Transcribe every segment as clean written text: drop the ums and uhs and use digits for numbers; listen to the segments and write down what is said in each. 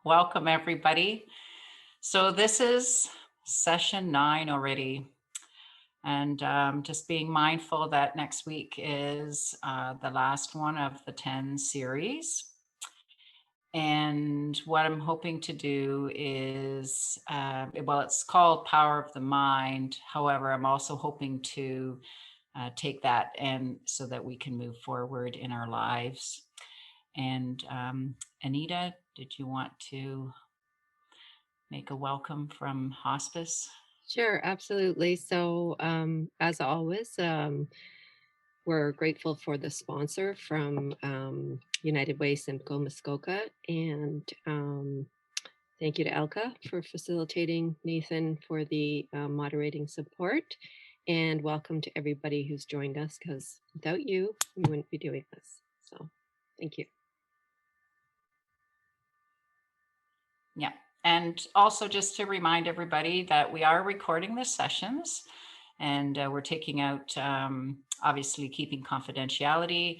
Welcome, everybody. So this is session 9 already. And just being mindful that next week is the last one of the 10 series. And what I'm hoping to do is, well, it's called Power of the Mind. However, I'm also hoping to take that and so that we can move forward in our lives. And Anita, did you want to make a welcome from hospice? Sure, absolutely. So, as always, we're grateful for the sponsor from United Way Simcoe Muskoka. And thank you to Elka for facilitating, Nathan for the moderating support. And welcome to everybody who's joined us, because without you, we wouldn't be doing this. So, thank you. Yeah. And also just to remind everybody that we are recording the sessions and we're taking out, obviously keeping confidentiality.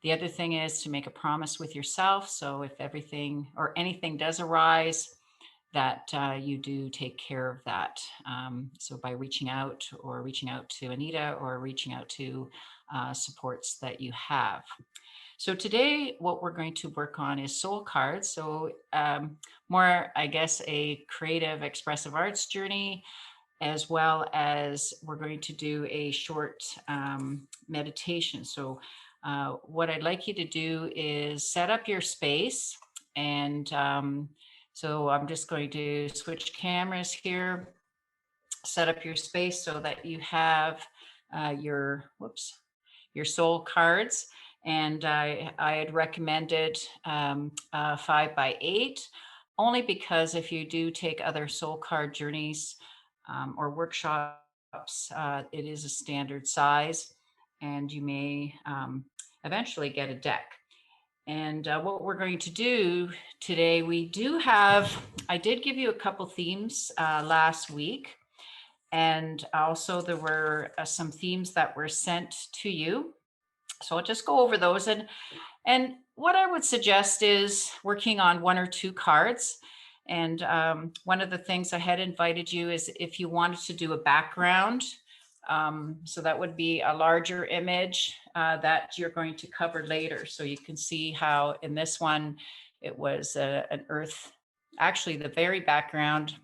The other thing is to make a promise with yourself. So if everything or anything does arise, that you do take care of that. So by reaching out to Anita or reaching out to supports that you have. So today, what we're going to work on is soul cards. So more, I guess, a creative expressive arts journey, as well as we're going to do a short meditation. So what I'd like you to do is set up your space. And so I'm just going to switch cameras here, set up your space so that you have your soul cards. And I had recommended 5 by 8, only because if you do take other soul card journeys or workshops, it is a standard size, and you may eventually get a deck. And what we're going to do today, I did give you a couple themes last week. And also there were some themes that were sent to you. So I'll just go over those. And what I would suggest is working on 1 or 2 cards. And one of the things I had invited you is if you wanted to do a background. So that would be a larger image that you're going to cover later. So you can see how in this one, it was an earth. Actually, the very background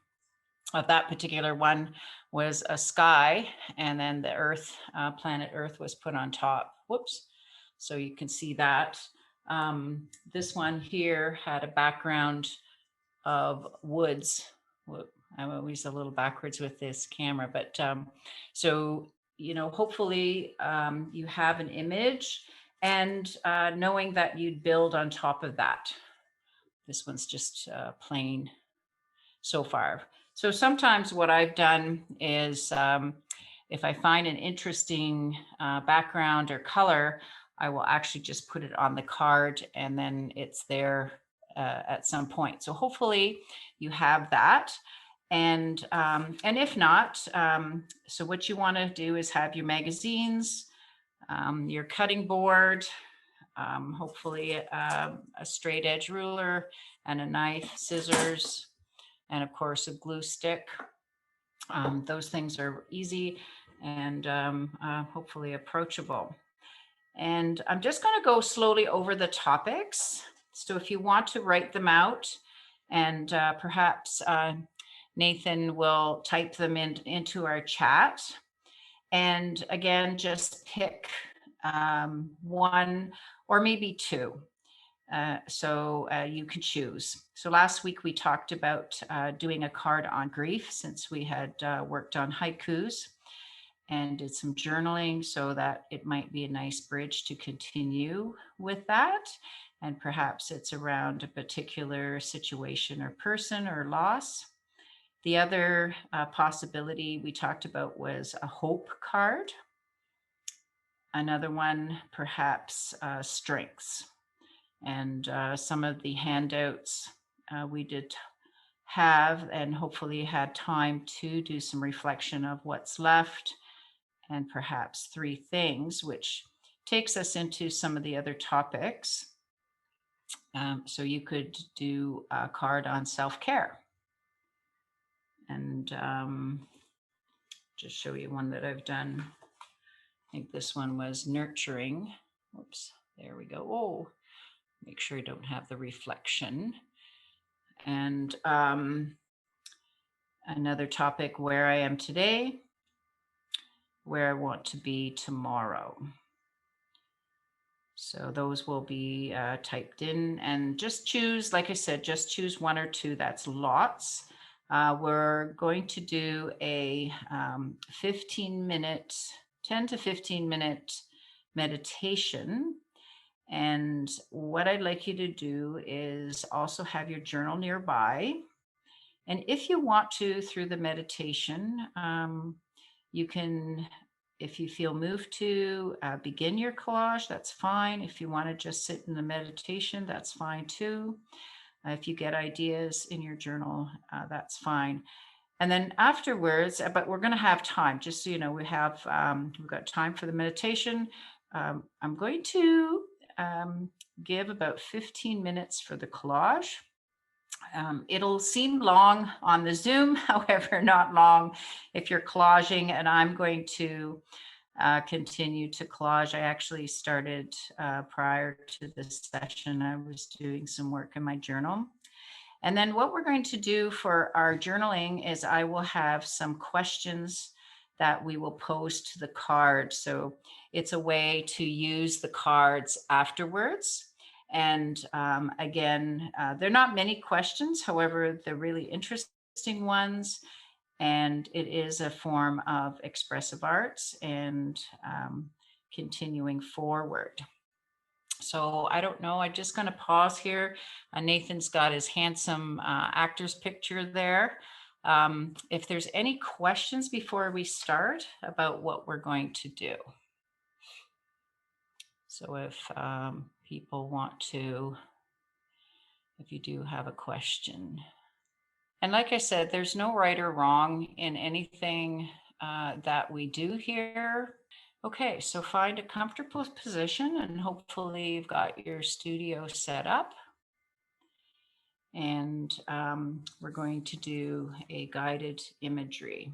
of that particular one was a sky, and then the earth, planet earth, was put on top. Whoops. So you can see that. This one here had a background of woods. I'm always a little backwards with this camera, but so, hopefully you have an image, and knowing that you'd build on top of that. This one's just plain so far. So sometimes what I've done is if I find an interesting background or color, I will actually just put it on the card and then it's there at some point. So hopefully you have that. And if not, so what you want to do is have your magazines, your cutting board, hopefully a straight edge ruler and a knife, scissors, and of course a glue stick. Those things are easy and hopefully approachable. And I'm just going to go slowly over the topics. So if you want to write them out, and perhaps Nathan will type them into our chat. And again, just pick 1 or maybe 2. So you can choose. So last week we talked about doing a card on grief, since we had worked on haikus and did some journaling, so that it might be a nice bridge to continue with that. And perhaps it's around a particular situation or person or loss. The other possibility we talked about was a hope card. Another one, perhaps strengths. And some of the handouts we did have, and hopefully had time to do some reflection of what's left, and perhaps 3 things, which takes us into some of the other topics. So you could do a card on self-care. And just show you one that I've done. I think this one was nurturing. Whoops, there we go. Oh, make sure I don't have the reflection. And another topic, where I am today, where I want to be tomorrow. So those will be typed in, and just choose, like I said, just choose one or two. That's lots. We're going to do a 15-minute, 10 to 15-minute meditation. And what I'd like you to do is also have your journal nearby. And if you want to, through the meditation, you can, if you feel moved to begin your collage, that's fine. If you want to just sit in the meditation, that's fine too. If you get ideas in your journal, that's fine. And then afterwards, but we're going to have time, just so you know, we've got time for the meditation. I'm going to give about 15 minutes for the collage. It'll seem long on the Zoom, however, not long if you're collaging, and I'm going to continue to collage. I actually started prior to this session. I was doing some work in my journal. And then what we're going to do for our journaling is I will have some questions that we will pose to the card. So it's a way to use the cards afterwards. And again, they're not many questions, however, they're really interesting ones. And it is a form of expressive arts and continuing forward. So I don't know, I'm just going to pause here. Nathan's got his handsome actor's picture there. If there's any questions before we start about what we're going to do. So if people want to, if you do have a question. And like I said, there's no right or wrong in anything that we do here. Okay, so find a comfortable position, and hopefully you've got your studio set up. And we're going to do a guided imagery.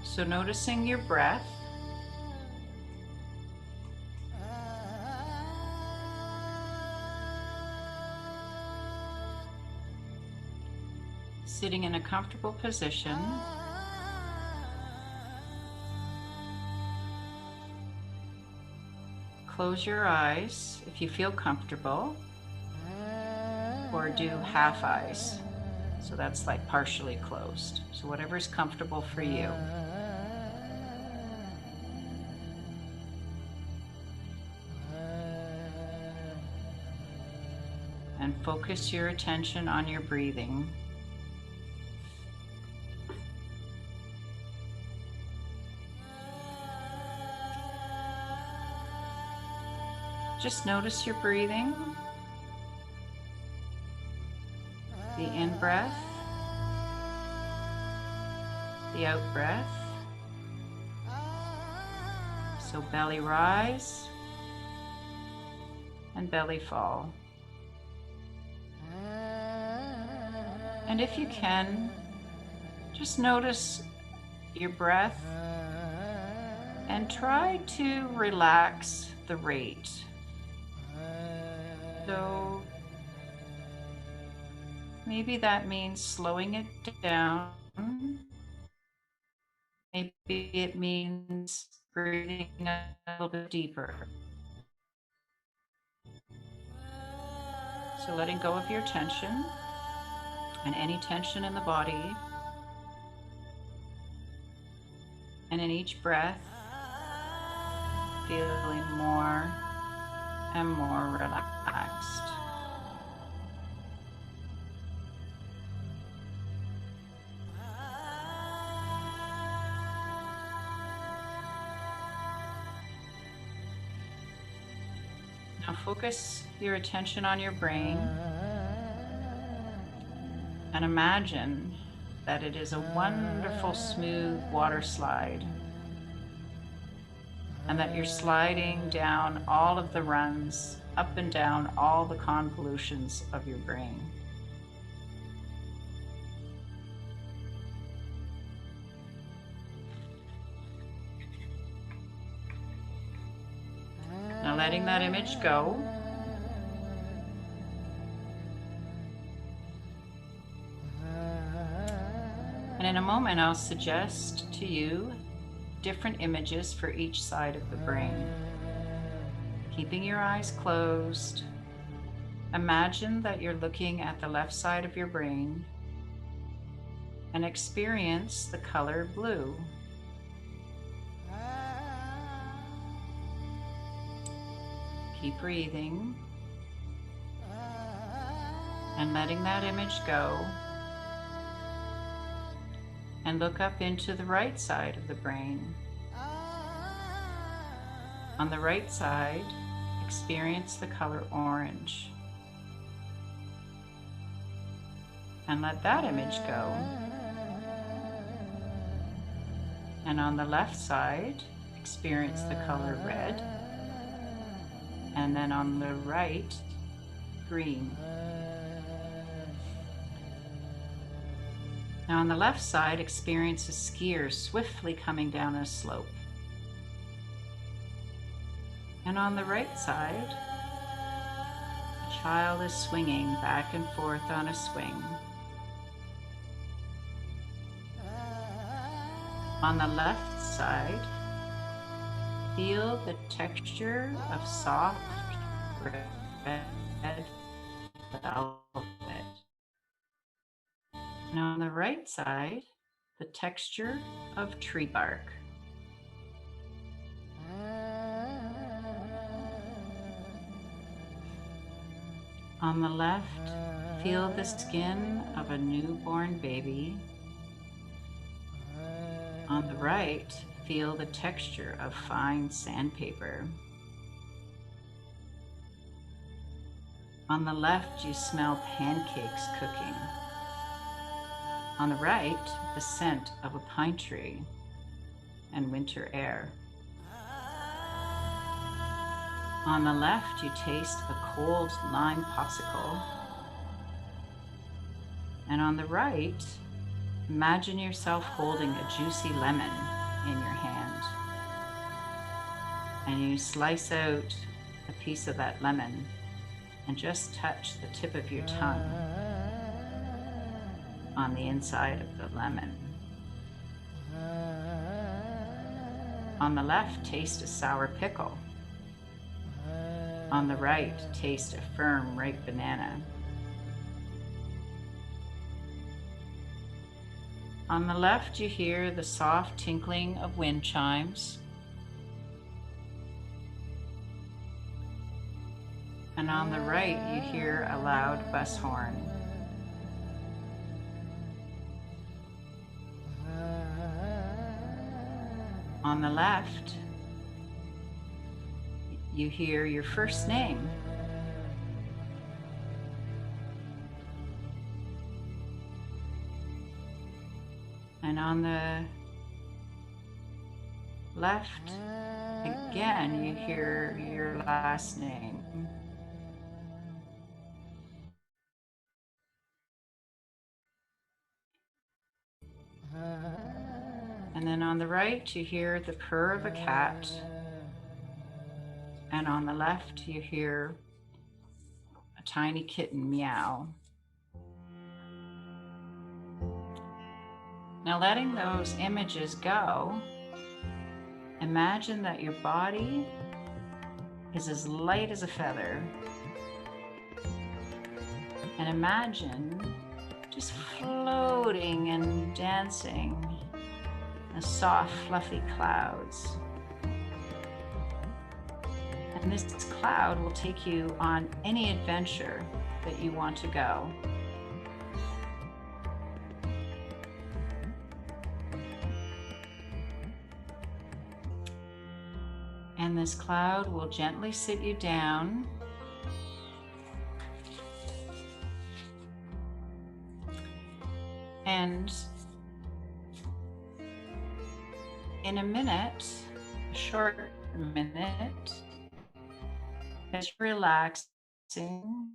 So noticing your breath. Sitting in a comfortable position. Close your eyes if you feel comfortable, or do half eyes. So that's like partially closed. So whatever's comfortable for you. And focus your attention on your breathing. Just notice your breathing, the in-breath, the out-breath. So belly rise and belly fall. And if you can, just notice your breath and try to relax the rate. So maybe that means slowing it down. Maybe it means breathing a little bit deeper. So letting go of your tension and any tension in the body. And in each breath, feeling more and more relaxed. Now focus your attention on your brain. and imagine that it is a wonderful smooth water slide, and that you're sliding down all of the runs, up and down all the convolutions of your brain. Now letting that image go, and in a moment I'll suggest to you different images for each side of the brain. Keeping your eyes closed, imagine that you're looking at the left side of your brain and experience the color blue. Keep breathing and letting that image go, and look up into the right side of the brain. On the right side, experience the color orange, and let that image go. And on the left side, experience the color red, and then on the right, green. Now on the left side, experience a skier swiftly coming down a slope. And on the right side, a child is swinging back and forth on a swing. On the left side, feel the texture of soft red velvet. Now on the right side, the texture of tree bark. On the left, feel the skin of a newborn baby. On the right, feel the texture of fine sandpaper. On the left, you smell pancakes cooking. On the right, the scent of a pine tree and winter air. On the left, you taste a cold lime popsicle. And on the right, imagine yourself holding a juicy lemon in your hand. And you slice out a piece of that lemon and just touch the tip of your tongue on the inside of the lemon. On the left, taste a sour pickle. On the right, taste a firm, ripe banana. On the left, you hear the soft tinkling of wind chimes. And on the right, you hear a loud bus horn. On the left, you hear your first name. And on the left, again, you hear your last name. And then on the right, you hear the purr of a cat. And on the left, you hear a tiny kitten meow. Now letting those images go, imagine that your body is as light as a feather. And imagine just floating and dancing in soft, fluffy clouds. And this cloud will take you on any adventure that you want to go. And this cloud will gently sit you down. And in a minute, a short minute, as you're relaxing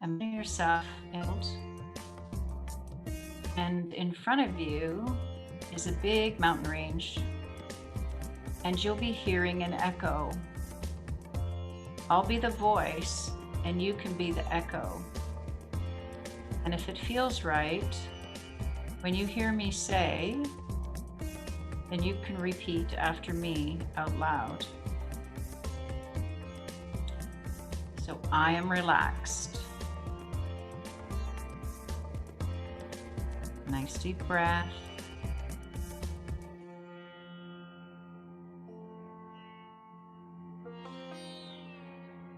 and letting yourself in, and in front of you is a big mountain range, and you'll be hearing an echo. I'll be the voice, and you can be the echo. And if it feels right, when you hear me say, then you can repeat after me out loud. So I am relaxed. Nice deep breath.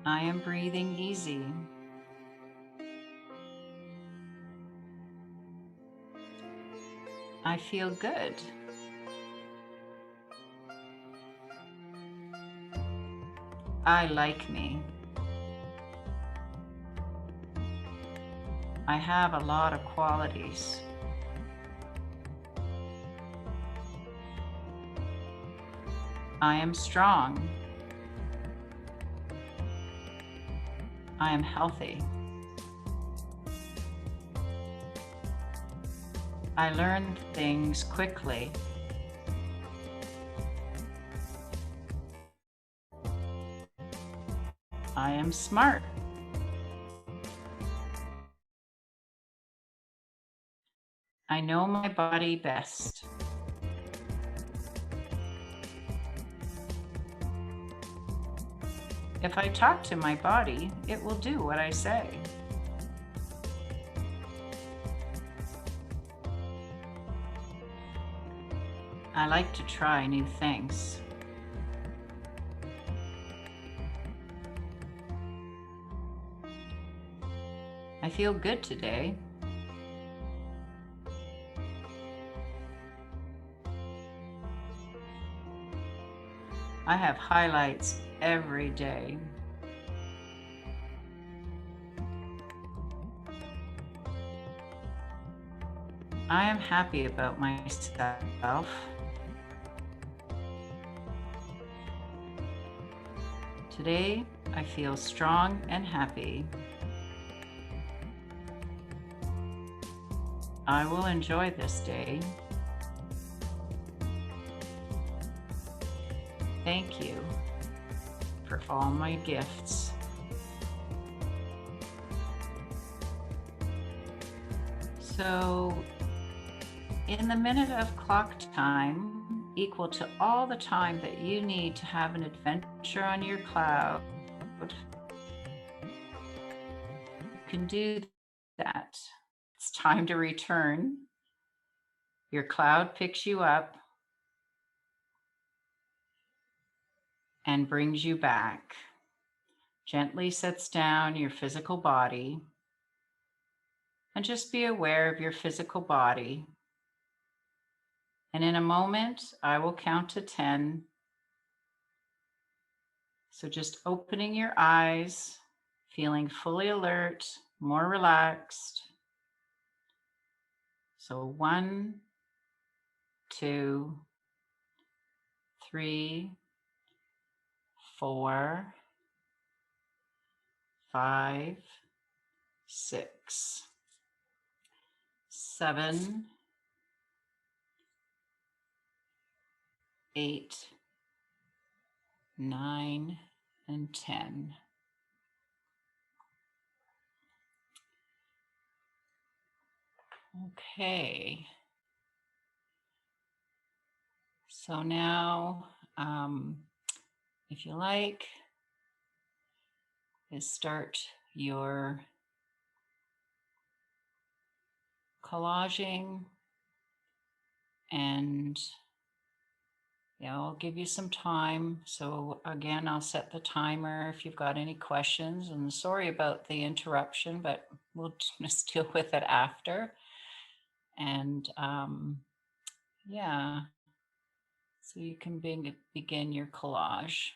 I am breathing easy. I feel good. I like me. I have a lot of qualities. I am strong. I am healthy. I learn things quickly. I am smart. I know my body best. If I talk to my body, it will do what I say. I like to try new things. I feel good today. I have highlights every day. I am happy about myself. Today, I feel strong and happy. I will enjoy this day. Thank you for all my gifts. So, in the minute of clock time, equal to all the time that you need to have an adventure on your cloud, you can do that. It's time to return. Your cloud picks you up and brings you back. Gently sets down your physical body, and just be aware of your physical body. And in a moment, I will count to 10. So just opening your eyes, feeling fully alert, more relaxed. So 1, 2, 3, 4, 5, 6, 7, 8, 9, and 10. Okay. So now, if you like, is start your collaging, and yeah, I'll give you some time. So again, I'll set the timer if you've got any questions, and sorry about the interruption, but we'll just deal with it after. And yeah, so you can begin your collage.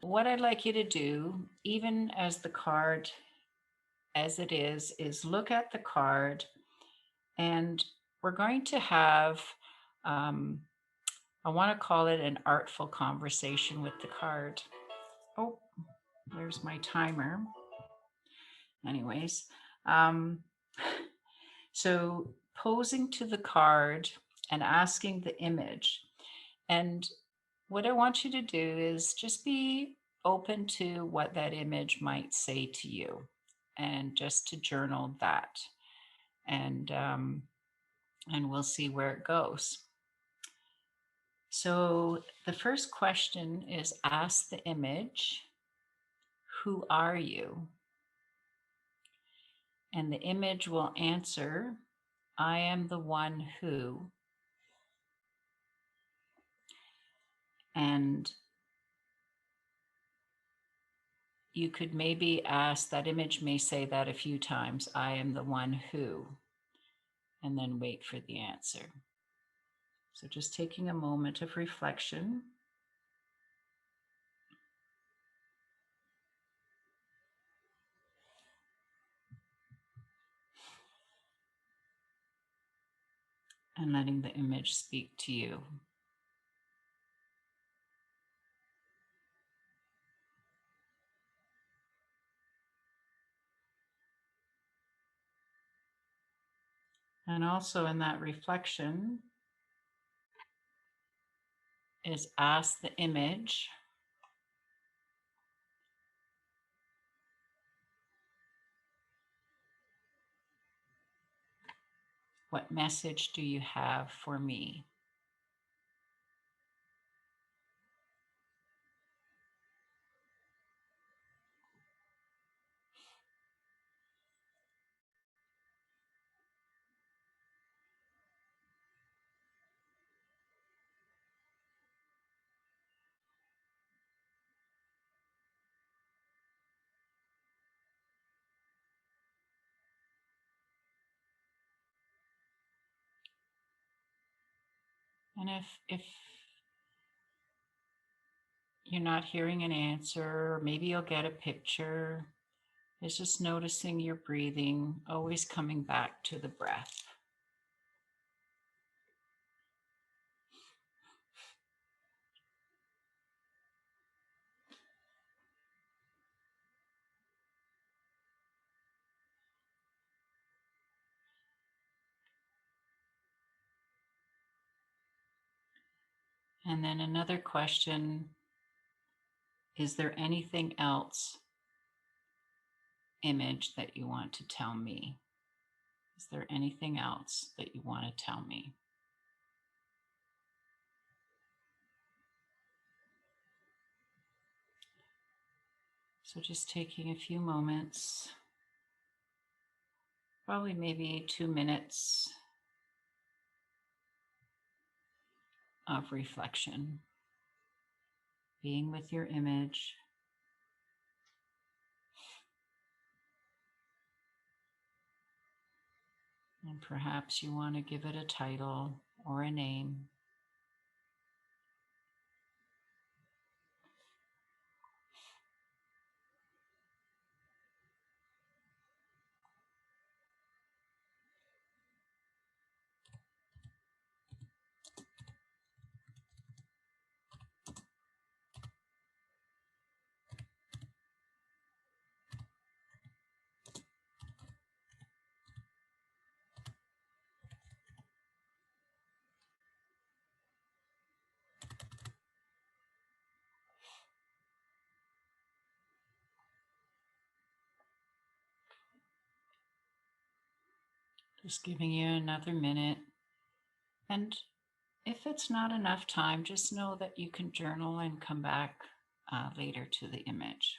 what I'd like you to do, even as the card as it is look at the card, and we're going to have, um, I want to call it an artful conversation with the card. Oh, there's my timer. Anyways, um, so posing to the card and asking the image. And what I want you to do is just be open to what that image might say to you and just to journal that. And and we'll see where it goes. So the first question is ask the image, who are you? And the image will answer, I am the one who. And you could maybe ask, that image may say that a few times, I am the one who, and then wait for the answer. So just taking a moment of reflection. And letting the image speak to you. And also in that reflection is ask the image, what message do you have for me? And if you're not hearing an answer, maybe you'll get a picture. It's just noticing your breathing, always coming back to the breath. And then another question, is there anything else, image, that you want to tell me? Is there anything else that you want to tell me? So just taking a few moments, probably maybe 2 minutes of reflection, being with your image. And perhaps you want to give it a title or a name. Just giving you another minute. And if it's not enough time, just know that you can journal and come back later to the image.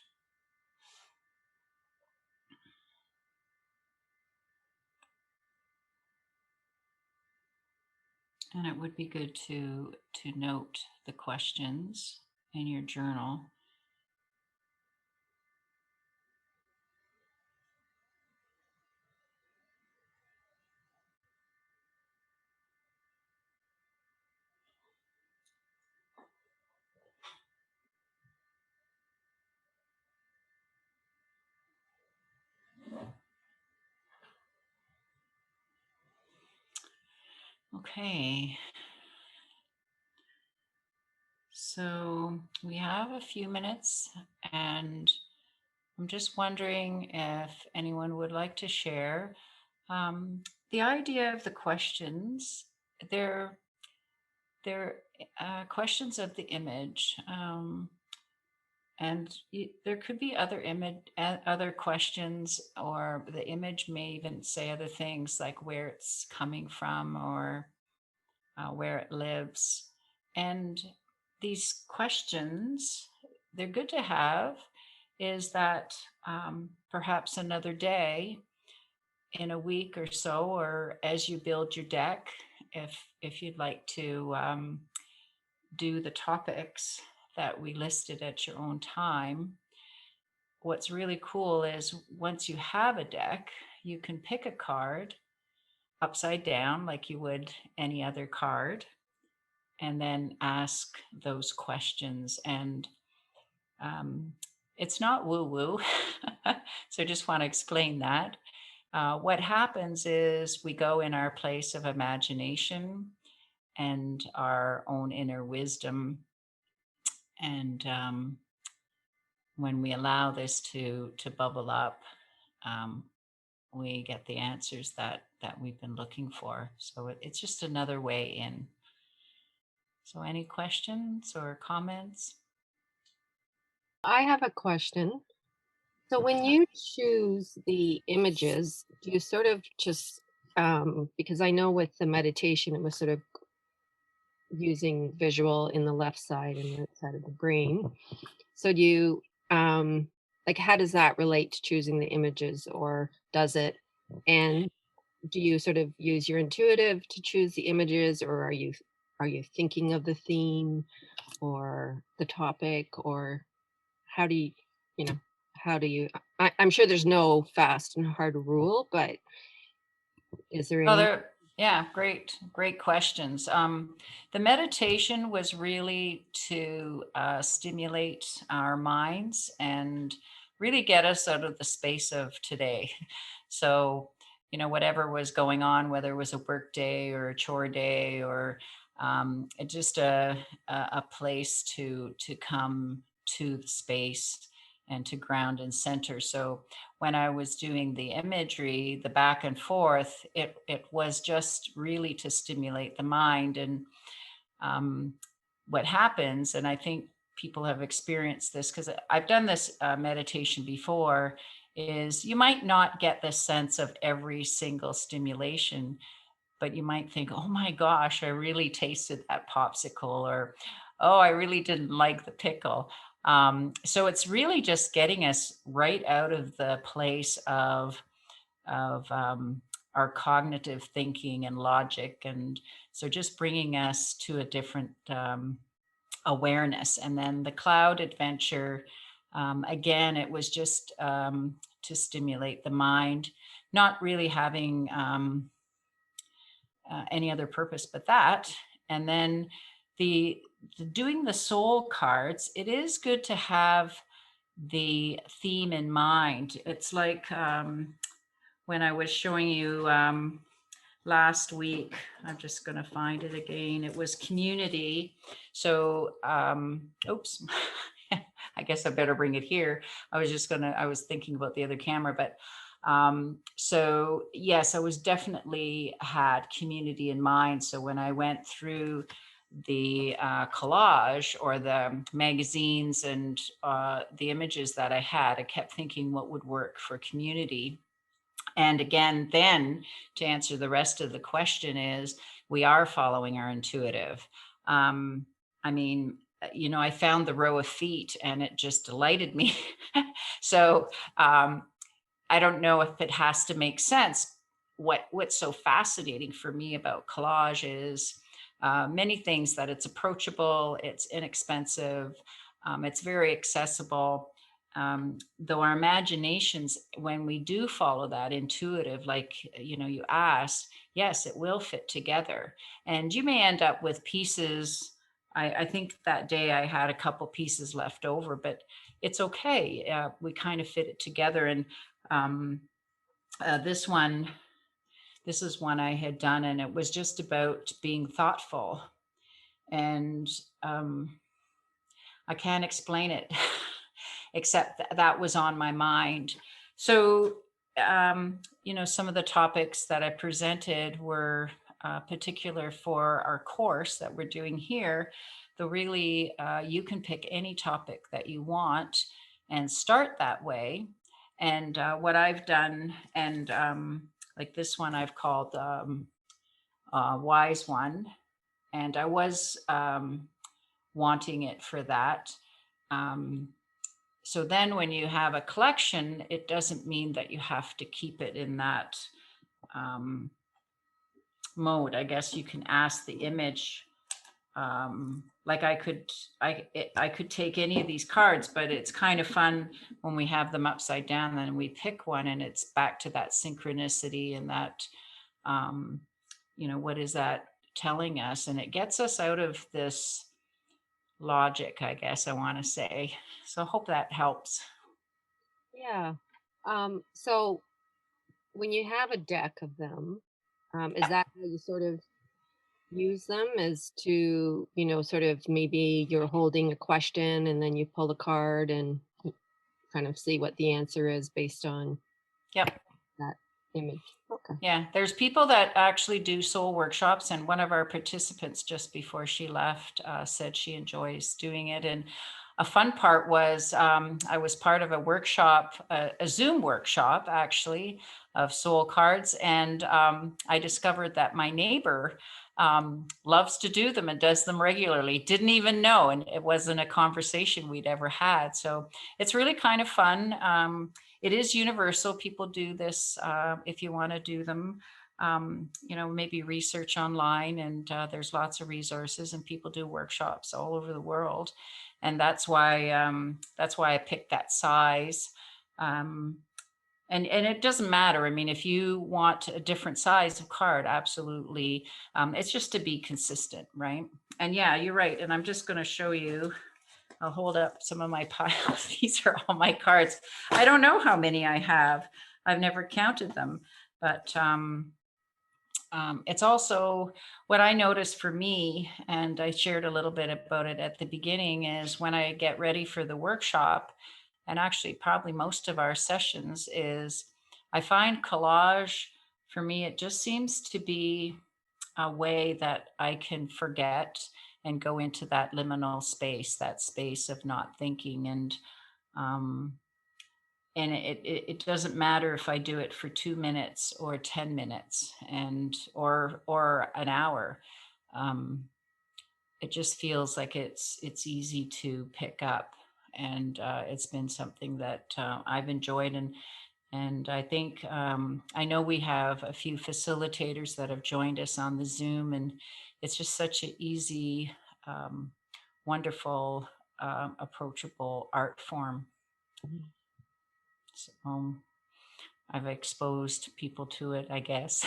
And it would be good to note the questions in your journal. Okay. So we have a few minutes, and I'm just wondering if anyone would like to share the idea of the questions. They're they're questions of the image, and there could be other questions, or the image may even say other things like where it's coming from or where it lives. And these questions, they're good to have. Is that perhaps another day in a week or so, or as you build your deck, if you'd like to do the topics that we listed at your own time. What's really cool is once you have a deck, you can pick a card upside down like you would any other card, and then ask those questions. And um, it's not woo woo. So I just want to explain that. What happens is we go in our place of imagination and our own inner wisdom. And when we allow this to bubble up, um, we get the answers that we've been looking for. So it's just another way in. So any questions or comments? I have a question. So when you choose the images, do you sort of just because I know with the meditation it was sort of using visual in the left side and right side of the brain. So do you like how does that relate to choosing the images or does it? And do you sort of use your intuitive to choose the images or are you thinking of the theme or the topic or how do you you know how do you I'm sure there's no fast and hard rule, but is there Oh, any? there, yeah, great questions. The meditation was really to stimulate our minds and really get us out of the space of today. So, whatever was going on, whether it was a work day or a chore day or just a place to come to the space and to ground and center. So when I was doing the imagery, the back and forth, it was just really to stimulate the mind. And um, what happens, and I think people have experienced this because I've done this meditation before, is you might not get the sense of every single stimulation, but you might think, oh my gosh, I really tasted that popsicle, or oh, I really didn't like the pickle. So it's really just getting us right out of the place of our cognitive thinking and logic, and so just bringing us to a different awareness. And then the cloud adventure, again, it was just to stimulate the mind, not really having any other purpose but that. And then the, doing the soul cards, it is good to have the theme in mind. It's like when I was showing you last week, I'm just going to find it again. It was community. So, oops, I guess I better bring it here. I was thinking about the other camera, but so yes, I was definitely had community in mind. So when I went through the collage or the magazines and the images that I had, I kept thinking what would work for community. And again, then to answer the rest of the question is we are following our intuitive. I mean, I found the row of feet and it just delighted me. So I don't know if it has to make sense. What's so fascinating for me about collage is many things, that it's approachable, it's inexpensive, it's very accessible. Though our imaginations, when we do follow that intuitive, like you asked, yes, it will fit together, and you may end up with pieces. I think that day I had a couple pieces left over, but it's okay. We kind of fit it together, and um, this one, this is one I had done, and it was just about being thoughtful. And um, I can't explain it, except that was on my mind. So, some of the topics that I presented were particular for our course that we're doing here. Though really, you can pick any topic that you want and start that way. And what I've done, and like this one, I've called Wise One, and I was wanting it for that. Um, so then when you have a collection, it doesn't mean that you have to keep it in that um, mode. I guess you can ask the image. Like I could take any of these cards, but it's kind of fun when we have them upside down. Then we pick one, and it's back to that synchronicity and that, um, what is that telling us? And it gets us out of this logic, I guess I want to say. So I hope that helps. Yeah. So when you have a deck of them, is that how you sort of use them as to, sort of maybe you're holding a question and then you pull a card and kind of see what the answer is based on Yep. that image? Okay. Yeah, there's people that actually do soul workshops, and one of our participants just before she left said she enjoys doing it. And a fun part was I was part of a workshop, a Zoom workshop actually, of soul cards, and I discovered that my neighbor loves to do them and does them regularly. Didn't even know, and it wasn't a conversation we'd ever had. So it's really kind of fun. It is universal. People do this if you want to do them. Maybe research online, and there's lots of resources, and people do workshops all over the world, and that's why I picked that size. Um, and it doesn't matter. I mean, if you want a different size of card, absolutely. It's just to be consistent, right? And yeah, you're right. And I'm just going to show you. I'll hold up some of my piles. These are all my cards. I don't know how many I have. I've never counted them, but it's also what I noticed for me, and I shared a little bit about it at the beginning, is when I get ready for the workshop, and actually probably most of our sessions, is I find collage for me, it just seems to be a way that I can forget and go into that liminal space, that space of not thinking. Um, and it doesn't matter if I do it for 2 minutes or 10 minutes and or an hour. Um, it just feels like it's easy to pick up, and it's been something that I've enjoyed. And I think I know we have a few facilitators that have joined us on the Zoom, and it's just such an easy, um, wonderful, approachable art form. Mhm. So I've exposed people to it, I guess.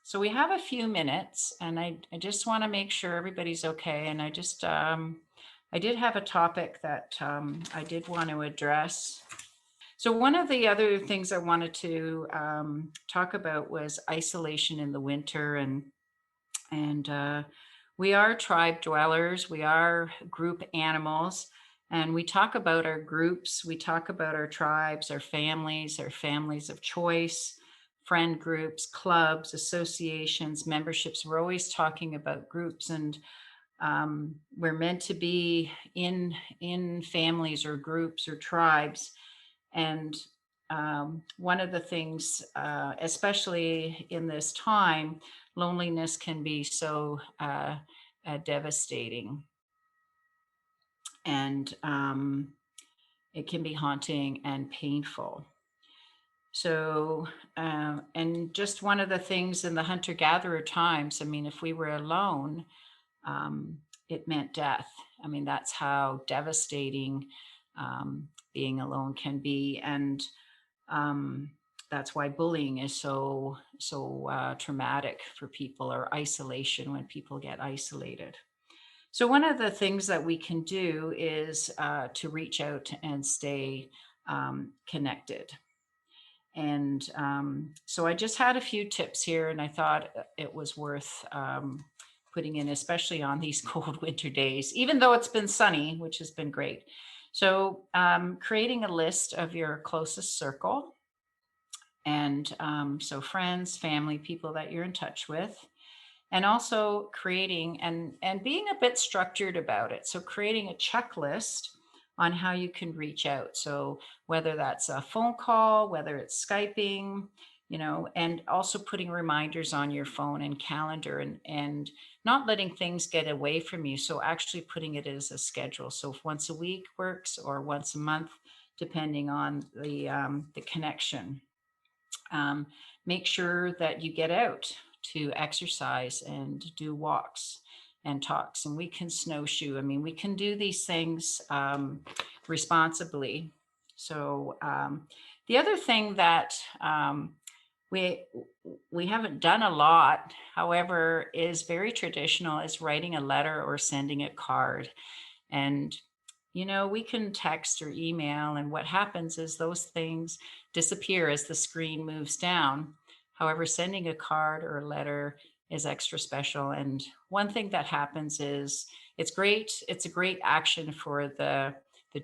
So we have a few minutes, and I just want to make sure everybody's okay. And I did have a topic that I did want to address. So one of the other things I wanted to talk about was isolation in the winter, and we are tribe dwellers. We are group animals, and we talk about our groups. We talk about our tribes, our families of choice, friend groups, clubs, associations, memberships. We're always talking about groups, and we're meant to be in families or groups or tribes. And one of the things, especially in this time, loneliness can be so devastating, and it can be haunting and painful. So, and just one of the things in the hunter gatherer times, I mean, if we were alone, it meant death. I mean, that's how devastating being alone can be. And um, that's why bullying is so traumatic for people, or isolation, when people get isolated. So one of the things that we can do is to reach out and stay connected. And so I just had a few tips here, and I thought it was worth putting in, especially on these cold winter days, even though it's been sunny, which has been great. So, creating a list of your closest circle, and so friends, family, people that you're in touch with, and also creating and being a bit structured about it, so creating a checklist on how you can reach out, so whether that's a phone call, whether it's skyping, and also putting reminders on your phone and calendar, and not letting things get away from you, so actually putting it as a schedule, so if once a week works or once a month, depending on the connection. um, Make sure that you get out to exercise and do walks and talks. And we can snowshoe. I mean, we can do these things responsibly. So the other thing that we we haven't done a lot, however, is very traditional, is writing a letter or sending a card. And we can text or email, and what happens is those things disappear as the screen moves down. However, sending a card or a letter is extra special. And one thing that happens is it's great. It's a great action for the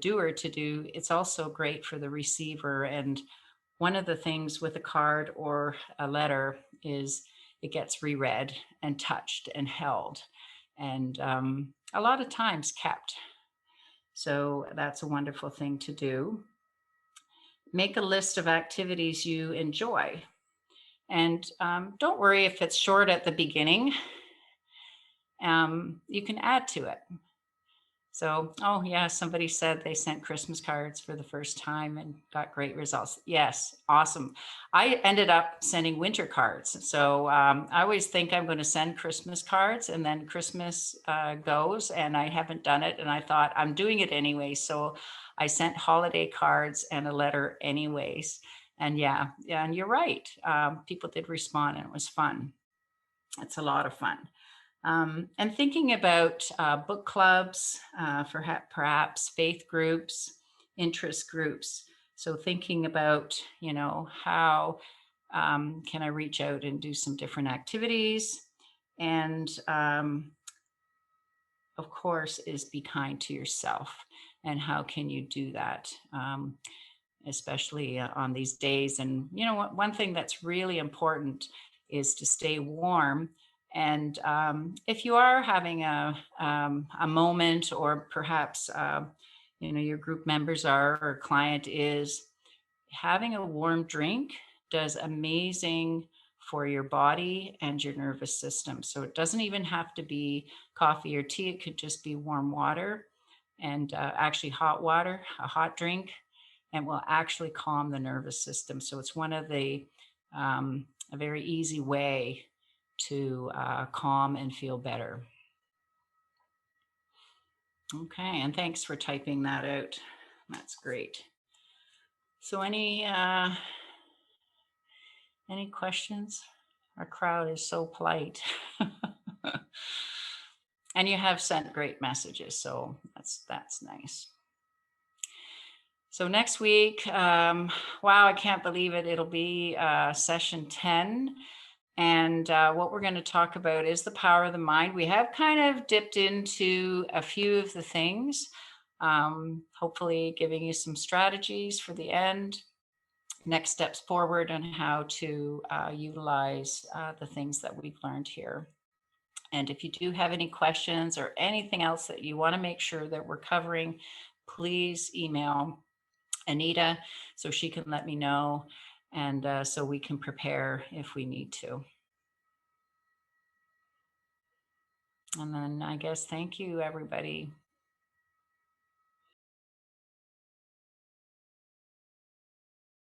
doer to do. It's also great for the receiver. And one of the things with a card or a letter is it gets reread and touched and held, and a lot of times kept. So that's a wonderful thing to do. Make a list of activities you enjoy. And don't worry if it's short at the beginning, you can add to it. So, oh yeah, somebody said they sent Christmas cards for the first time and got great results. Yes, awesome. I ended up sending winter cards. So I always think I'm going to send Christmas cards, and then Christmas goes and I haven't done it. And I thought I'm doing it anyway. So I sent holiday cards and a letter anyways. And yeah, and you're right. People did respond, and it was fun. It's a lot of fun. And thinking about book clubs, perhaps faith groups, interest groups. So thinking about, how can I reach out and do some different activities? And of course, is be kind to yourself. And how can you do that? Especially on these days. And one thing that's really important is to stay warm. And if you are having a moment, or perhaps your group members are, or client is, having a warm drink does amazing for your body and your nervous system. So it doesn't even have to be coffee or tea. It could just be warm water, and actually hot water, a hot drink, and will actually calm the nervous system. So it's one of a very easy way to calm and feel better. Okay, and thanks for typing that out. That's great. So any questions? Our crowd is so polite. And you have sent great messages, so that's nice. So next week, wow, I can't believe it. It'll be session 10. And what we're going to talk about is the power of the mind. We have kind of dipped into a few of the things, hopefully giving you some strategies for the end, next steps forward on how to utilize the things that we've learned here. And if you do have any questions or anything else that you want to make sure that we're covering, please email Anita so she can let me know, and so we can prepare if we need to. And then I guess thank you, everybody.